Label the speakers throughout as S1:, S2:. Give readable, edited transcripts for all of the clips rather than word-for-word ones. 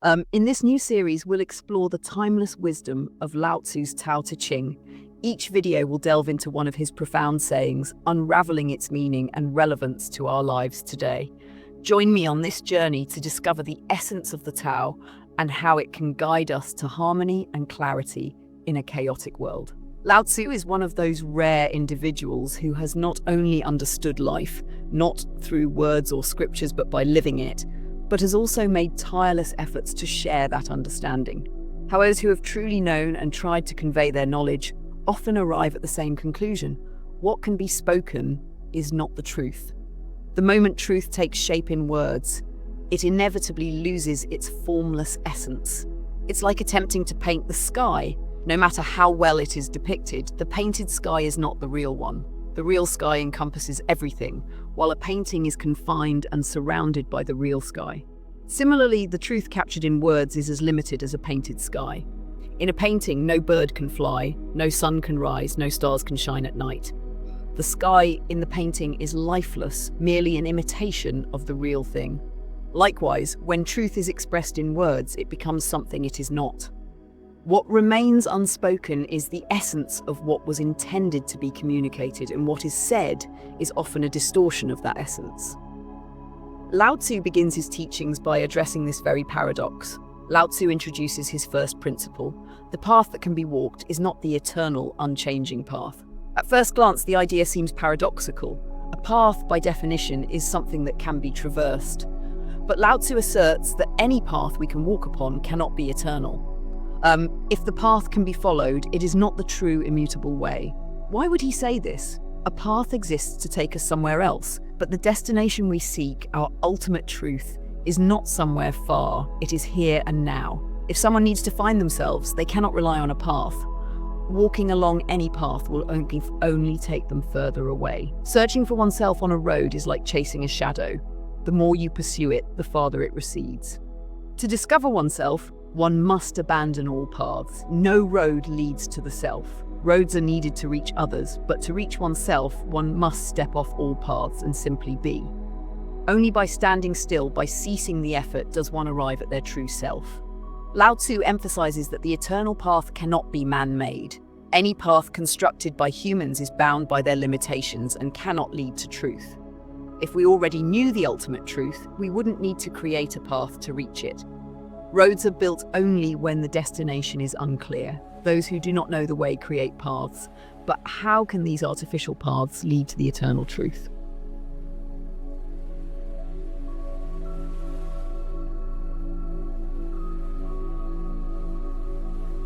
S1: In this new series, we'll explore the timeless wisdom of Lao Tzu's Tao Te Ching. Each video will delve into one of his profound sayings, unraveling its meaning and relevance to our lives today. Join me on this journey to discover the essence of the Tao and how it can guide us to harmony and clarity in a chaotic world. Lao Tzu is one of those rare individuals who has not only understood life, not through words or scriptures, but by living it, but has also made tireless efforts to share that understanding. However, those who have truly known and tried to convey their knowledge often arrive at the same conclusion: what can be spoken is not the truth. The moment truth takes shape in words, it inevitably loses its formless essence. It's like attempting to paint the sky. No matter how well it is depicted, the painted sky is not the real one. The real sky encompasses everything, while a painting is confined and surrounded by the real sky. Similarly, the truth captured in words is as limited as a painted sky. In a painting, no bird can fly, no sun can rise, no stars can shine at night. The sky in the painting is lifeless, merely an imitation of the real thing. Likewise, when truth is expressed in words, it becomes something it is not. What remains unspoken is the essence of what was intended to be communicated, and what is said is often a distortion of that essence. Lao Tzu begins his teachings by addressing this very paradox. Lao Tzu introduces his first principle: the path that can be walked is not the eternal, unchanging path. At first glance, the idea seems paradoxical. A path, by definition, is something that can be traversed. But Lao Tzu asserts that any path we can walk upon cannot be eternal. If the path can be followed, it is not the true immutable way. Why would he say this? A path exists to take us somewhere else, but the destination we seek, our ultimate truth, is not somewhere far, it is here and now. If someone needs to find themselves, they cannot rely on a path. Walking along any path will only take them further away. Searching for oneself on a road is like chasing a shadow. The more you pursue it, the farther it recedes. To discover oneself, one must abandon all paths. No road leads to the self. Roads are needed to reach others, but to reach oneself, one must step off all paths and simply be. Only by standing still, by ceasing the effort, does one arrive at their true self. Lao Tzu emphasizes that the eternal path cannot be man-made. Any path constructed by humans is bound by their limitations and cannot lead to truth. If we already knew the ultimate truth, we wouldn't need to create a path to reach it. Roads are built only when the destination is unclear. Those who do not know the way create paths. But how can these artificial paths lead to the eternal truth?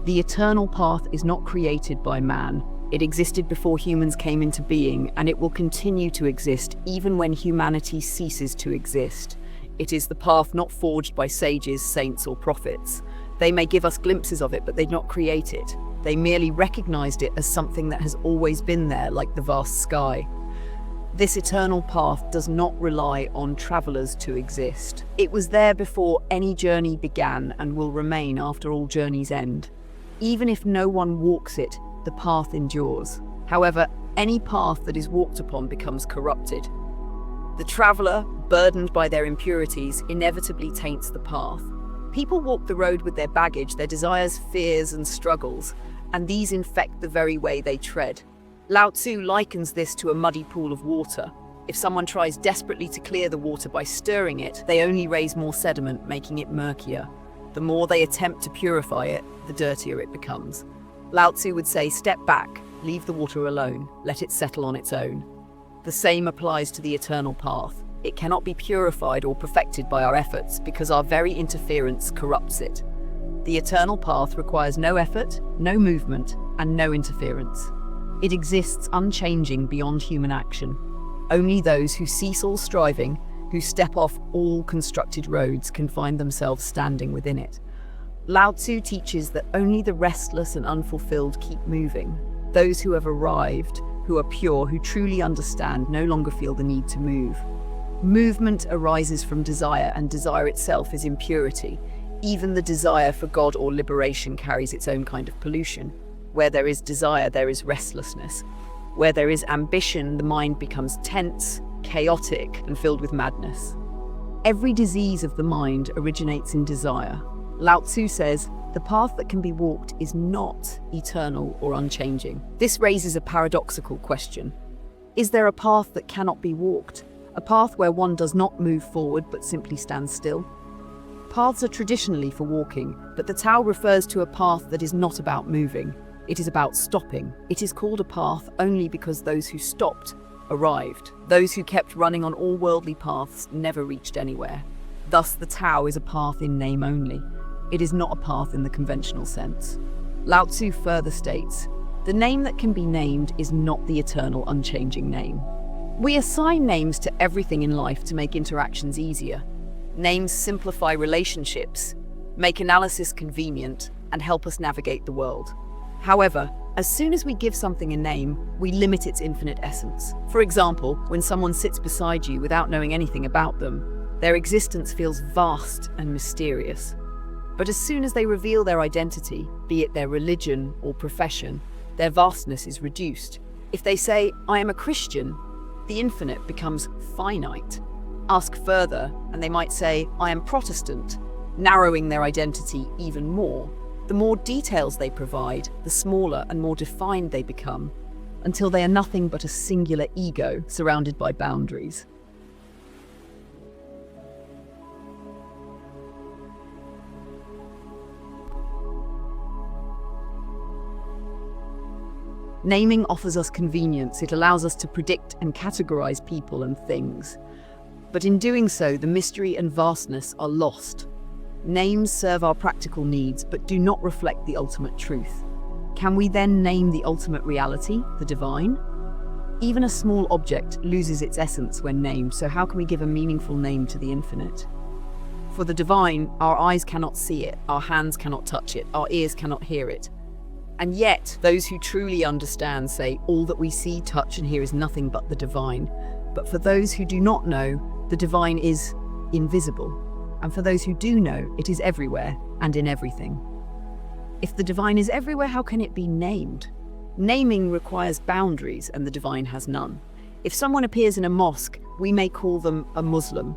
S1: The eternal path is not created by man. It existed before humans came into being, and it will continue to exist even when humanity ceases to exist. It is the path not forged by sages, saints, or prophets. They may give us glimpses of it, but they did not create it. They merely recognized it as something that has always been there, like the vast sky. This eternal path does not rely on travelers to exist. It was there before any journey began and will remain after all journeys end. Even if no one walks it, the path endures. However, any path that is walked upon becomes corrupted. The traveler, burdened by their impurities, inevitably taints the path. People walk the road with their baggage, their desires, fears, and struggles, and these infect the very way they tread. Lao Tzu likens this to a muddy pool of water. If someone tries desperately to clear the water by stirring it, they only raise more sediment, making it murkier. The more they attempt to purify it, the dirtier it becomes. Lao Tzu would say, step back, leave the water alone, let it settle on its own. The same applies to the eternal path. It cannot be purified or perfected by our efforts because our very interference corrupts it. The eternal path requires no effort, no movement, and no interference. It exists unchanging beyond human action. Only those who cease all striving, who step off all constructed roads, can find themselves standing within it. Lao Tzu teaches that only the restless and unfulfilled keep moving. Those who have arrived, who are pure, who truly understand, no longer feel the need to move. Movement arises from desire, and desire itself is impurity. Even the desire for God or liberation carries its own kind of pollution. Where there is desire, there is restlessness. Where there is ambition, the mind becomes tense, chaotic, and filled with madness. Every disease of the mind originates in desire. Lao Tzu says, the path that can be walked is not eternal or unchanging. This raises a paradoxical question. Is there a path that cannot be walked? A path where one does not move forward but simply stands still? Paths are traditionally for walking, but the Tao refers to a path that is not about moving. It is about stopping. It is called a path only because those who stopped arrived. Those who kept running on all worldly paths never reached anywhere. Thus, the Tao is a path in name only. It is not a path in the conventional sense. Lao Tzu further states, the name that can be named is not the eternal, unchanging name. We assign names to everything in life to make interactions easier. Names simplify relationships, make analysis convenient, and help us navigate the world. However, as soon as we give something a name, we limit its infinite essence. For example, when someone sits beside you without knowing anything about them, their existence feels vast and mysterious. But as soon as they reveal their identity, be it their religion or profession, their vastness is reduced. If they say, I am a Christian, the infinite becomes finite. Ask further, and they might say, I am Protestant, narrowing their identity even more. The more details they provide, the smaller and more defined they become, until they are nothing but a singular ego surrounded by boundaries. Naming offers us convenience. It allows us to predict and categorize people and things. But in doing so, the mystery and vastness are lost. Names serve our practical needs, but do not reflect the ultimate truth. Can we then name the ultimate reality, the divine? Even a small object loses its essence when named, so how can we give a meaningful name to the infinite? For the divine, our eyes cannot see it, our hands cannot touch it, our ears cannot hear it. And yet, those who truly understand say all that we see, touch, and hear is nothing but the divine. But for those who do not know, the divine is invisible. And for those who do know, it is everywhere and in everything. If the divine is everywhere, how can it be named? Naming requires boundaries, and the divine has none. If someone appears in a mosque, we may call them a Muslim.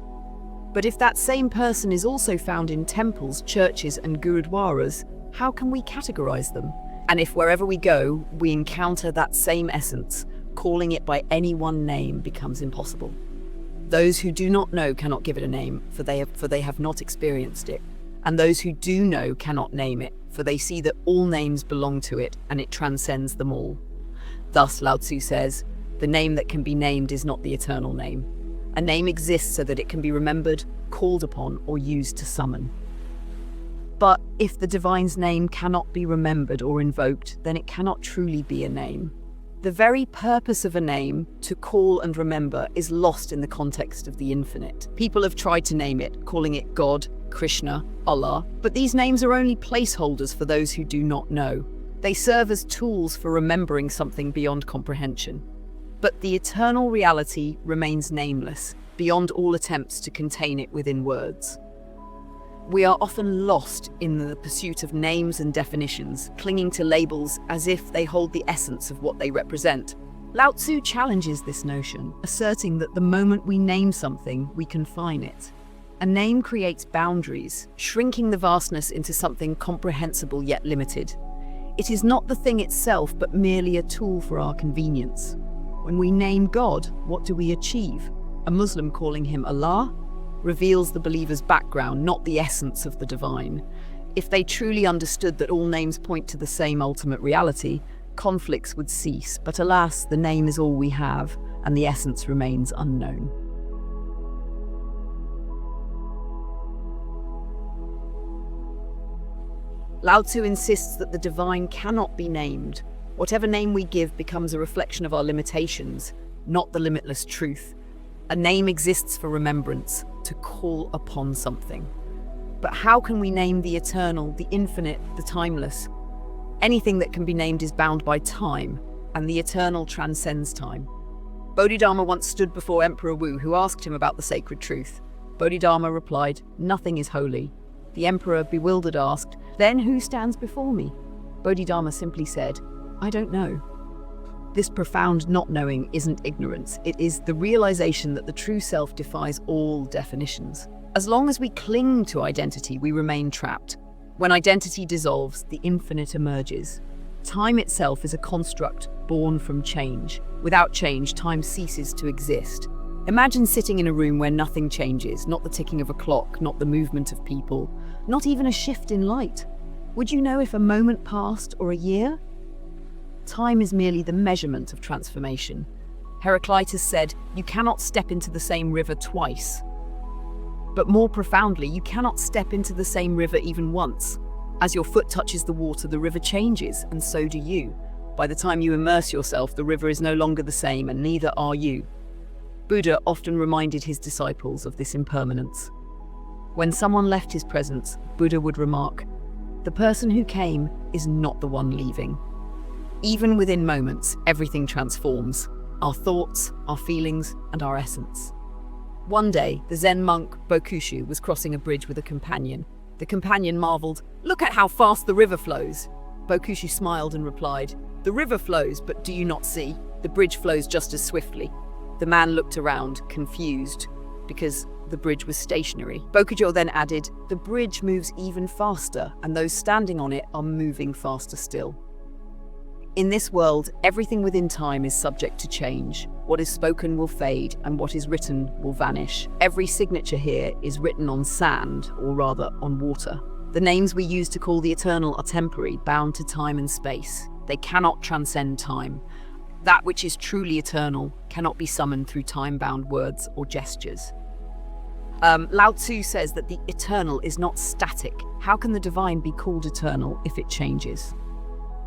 S1: But if that same person is also found in temples, churches, and gurudwaras, how can we categorize them? And if wherever we go, we encounter that same essence, calling it by any one name becomes impossible. Those who do not know cannot give it a name, for they have not experienced it. And those who do know cannot name it, for they see that all names belong to it, and it transcends them all. Thus, Lao Tzu says, the name that can be named is not the eternal name. A name exists so that it can be remembered, called upon, or used to summon. But if the divine's name cannot be remembered or invoked, then it cannot truly be a name. The very purpose of a name, to call and remember, is lost in the context of the infinite. People have tried to name it, calling it God, Krishna, Allah, but these names are only placeholders for those who do not know. They serve as tools for remembering something beyond comprehension. But the eternal reality remains nameless, beyond all attempts to contain it within words. We are often lost in the pursuit of names and definitions, clinging to labels as if they hold the essence of what they represent. Lao Tzu challenges this notion, asserting that the moment we name something, we confine it. A name creates boundaries, shrinking the vastness into something comprehensible yet limited. It is not the thing itself, but merely a tool for our convenience. When we name God, what do we achieve? A Muslim calling him Allah reveals the believer's background, not the essence of the divine. If they truly understood that all names point to the same ultimate reality, conflicts would cease. But alas, the name is all we have, and the essence remains unknown. Lao Tzu insists that the divine cannot be named. Whatever name we give becomes a reflection of our limitations, not the limitless truth. A name exists for remembrance, to call upon something. But how can we name the eternal, the infinite, the timeless? Anything that can be named is bound by time, and the eternal transcends time. Bodhidharma once stood before Emperor Wu, who asked him about the sacred truth. Bodhidharma replied, "Nothing is holy." The emperor, bewildered, asked, "Then who stands before me?" Bodhidharma simply said, "I don't know." This profound not knowing isn't ignorance, it is the realization that the true self defies all definitions. As long as we cling to identity, we remain trapped. When identity dissolves, the infinite emerges. Time itself is a construct born from change. Without change, time ceases to exist. Imagine sitting in a room where nothing changes, not the ticking of a clock, not the movement of people, not even a shift in light. Would you know if a moment passed or a year? Time is merely the measurement of transformation. Heraclitus said, "You cannot step into the same river twice." But more profoundly, you cannot step into the same river even once. As your foot touches the water, the river changes, and so do you. By the time you immerse yourself, the river is no longer the same, and neither are you. Buddha often reminded his disciples of this impermanence. When someone left his presence, Buddha would remark, "The person who came is not the one leaving." Even within moments, everything transforms. Our thoughts, our feelings, and our essence. One day, the Zen monk Bokushu was crossing a bridge with a companion. The companion marveled, "Look at how fast the river flows." Bokushu smiled and replied, "The river flows, but do you not see? The bridge flows just as swiftly." The man looked around, confused, because the bridge was stationary. Bokushu then added, "The bridge moves even faster, and those standing on it are moving faster still." In this world, everything within time is subject to change. What is spoken will fade, and what is written will vanish. Every signature here is written on sand, or rather on water. The names we use to call the eternal are temporary, bound to time and space. They cannot transcend time. That which is truly eternal cannot be summoned through time-bound words or gestures. Lao Tzu says that the eternal is not static. How can the divine be called eternal if it changes?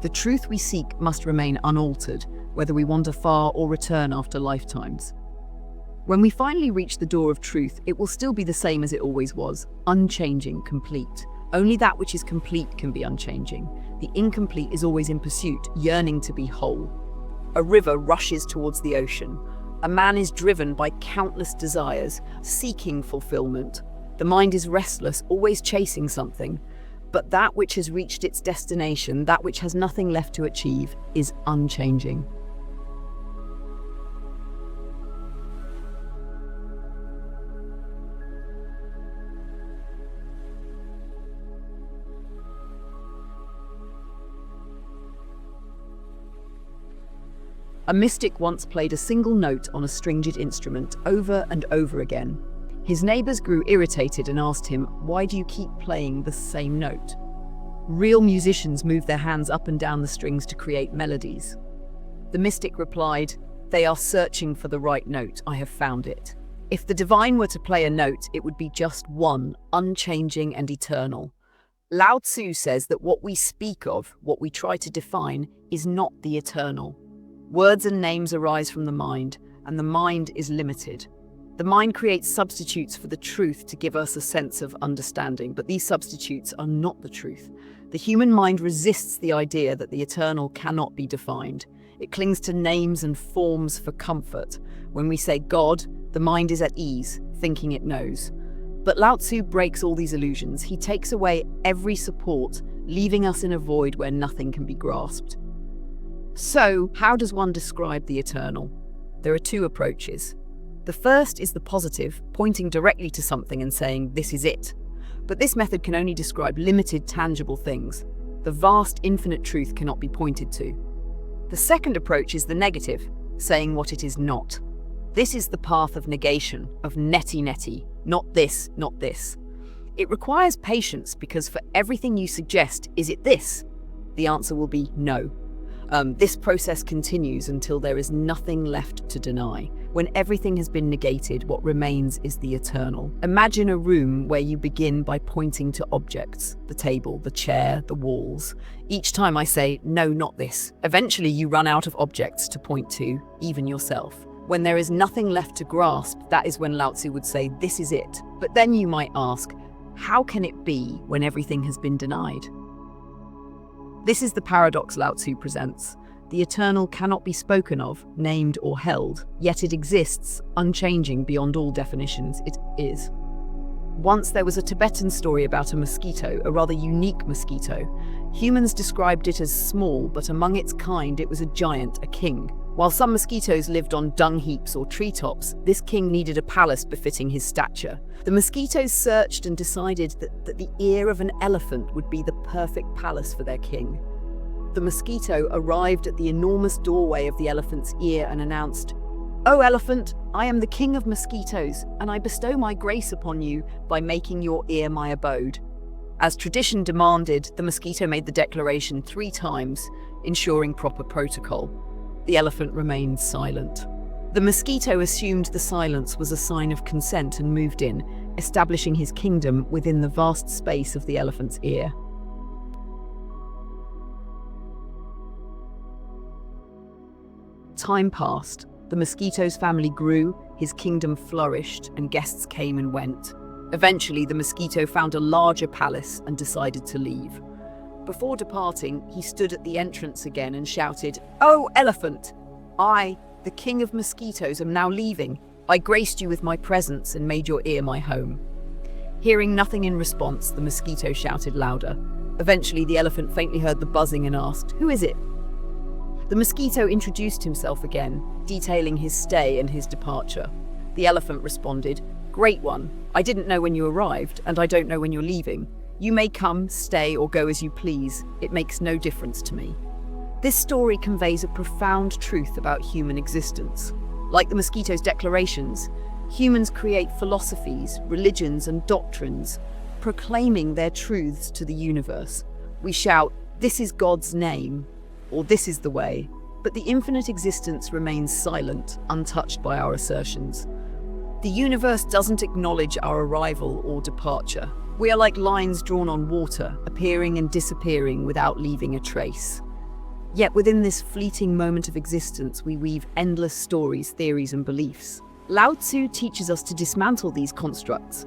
S1: The truth we seek must remain unaltered, whether we wander far or return after lifetimes. When we finally reach the door of truth, it will still be the same as it always was, unchanging, complete. Only that which is complete can be unchanging. The incomplete is always in pursuit, yearning to be whole. A river rushes towards the ocean. A man is driven by countless desires, seeking fulfillment. The mind is restless, always chasing something. But that which has reached its destination, that which has nothing left to achieve, is unchanging. A mystic once played a single note on a stringed instrument over and over again. His neighbors grew irritated and asked him, "Why do you keep playing the same note?" Real musicians move their hands up and down the strings to create melodies. The mystic replied, "They are searching for the right note. I have found it." If the divine were to play a note, it would be just one, unchanging and eternal. Lao Tzu says that what we speak of, what we try to define, is not the eternal. Words and names arise from the mind, and the mind is limited. The mind creates substitutes for the truth to give us a sense of understanding, but these substitutes are not the truth. The human mind resists the idea that the eternal cannot be defined. It clings to names and forms for comfort. When we say God, the mind is at ease, thinking it knows. But Lao Tzu breaks all these illusions. He takes away every support, leaving us in a void where nothing can be grasped. So, how does one describe the eternal? There are two approaches. The first is the positive, pointing directly to something and saying, "This is it." But this method can only describe limited, tangible things. The vast, infinite truth cannot be pointed to. The second approach is the negative, saying what it is not. This is the path of negation, of neti, not this, not this. It requires patience because for everything you suggest, "Is it this?" the answer will be no. This process continues until there is nothing left to deny. When everything has been negated, what remains is the eternal. Imagine a room where you begin by pointing to objects, the table, the chair, the walls. Each time I say, "No, not this," eventually you run out of objects to point to, even yourself. When there is nothing left to grasp, that is when Lao Tzu would say, "This is it." But then you might ask, how can it be when everything has been denied? This is the paradox Lao Tzu presents. The eternal cannot be spoken of, named or held, yet it exists, unchanging beyond all definitions. It is. Once there was a Tibetan story about a mosquito, a rather unique mosquito. Humans described it as small, but among its kind it was a giant, a king. While some mosquitoes lived on dung heaps or treetops, this king needed a palace befitting his stature. The mosquitoes searched and decided that the ear of an elephant would be the perfect palace for their king. The mosquito arrived at the enormous doorway of the elephant's ear and announced, "O elephant, I am the king of mosquitoes, and I bestow my grace upon you by making your ear my abode." As tradition demanded, the mosquito made the declaration 3 times, ensuring proper protocol. The elephant remained silent. The mosquito assumed the silence was a sign of consent and moved in, establishing his kingdom within the vast space of the elephant's ear. Time passed. The mosquito's family grew, his kingdom flourished, and guests came and went. Eventually, the mosquito found a larger palace and decided to leave. Before departing, he stood at the entrance again and shouted, "Oh, elephant! I, the king of mosquitoes, am now leaving. I graced you with my presence and made your ear my home." Hearing nothing in response, the mosquito shouted louder. Eventually, the elephant faintly heard the buzzing and asked, "Who is it?" The mosquito introduced himself again, detailing his stay and his departure. The elephant responded, "Great one. I didn't know when you arrived, and I don't know when you're leaving. You may come, stay, or go as you please. It makes no difference to me." This story conveys a profound truth about human existence. Like the mosquito's declarations, humans create philosophies, religions, and doctrines, proclaiming their truths to the universe. We shout, "This is God's name," or "This is the way," but the infinite existence remains silent, untouched by our assertions. The universe doesn't acknowledge our arrival or departure. We are like lines drawn on water, appearing and disappearing without leaving a trace. Yet within this fleeting moment of existence, we weave endless stories, theories, and beliefs. Lao Tzu teaches us to dismantle these constructs.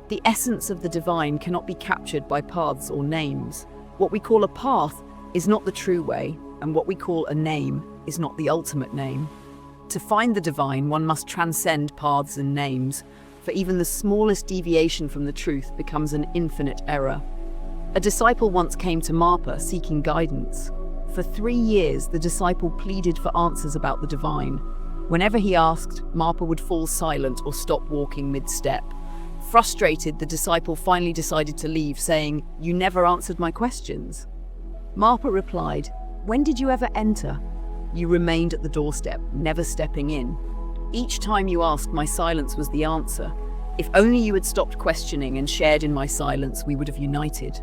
S1: The essence of the divine cannot be captured by paths or names. What we call a path is not the true way, and what we call a name is not the ultimate name. To find the divine, one must transcend paths and names, for even the smallest deviation from the truth becomes an infinite error. A disciple once came to Marpa seeking guidance. For 3 years, the disciple pleaded for answers about the divine. Whenever he asked, Marpa would fall silent or stop walking mid-step. Frustrated, the disciple finally decided to leave, saying, "You never answered my questions." Marpa replied, "When did you ever enter? You remained at the doorstep, never stepping in. Each time you asked, my silence was the answer. If only you had stopped questioning and shared in my silence, we would have united."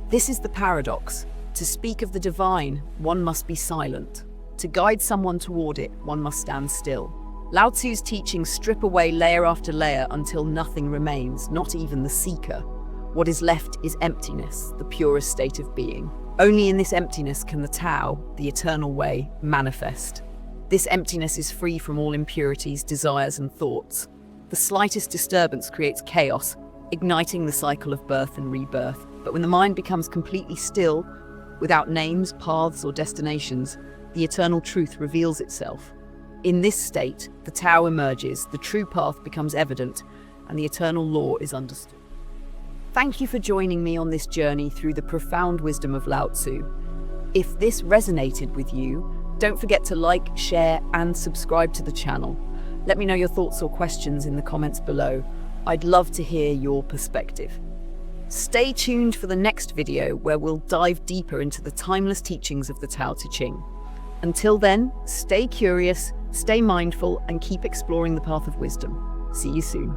S1: This is the paradox. To speak of the divine, one must be silent. To guide someone toward it, one must stand still. Lao Tzu's teachings strip away layer after layer until nothing remains, not even the seeker. What is left is emptiness, the purest state of being. Only in this emptiness can the Tao, the eternal way, manifest. This emptiness is free from all impurities, desires, and thoughts. The slightest disturbance creates chaos, igniting the cycle of birth and rebirth. But when the mind becomes completely still, without names, paths, or destinations, the eternal truth reveals itself. In this state, the Tao emerges, the true path becomes evident, and the eternal law is understood. Thank you for joining me on this journey through the profound wisdom of Lao Tzu. If this resonated with you, don't forget to like, share, and subscribe to the channel. Let me know your thoughts or questions in the comments below. I'd love to hear your perspective. Stay tuned for the next video where we'll dive deeper into the timeless teachings of the Tao Te Ching. Until then, stay curious, stay mindful, and keep exploring the path of wisdom. See you soon.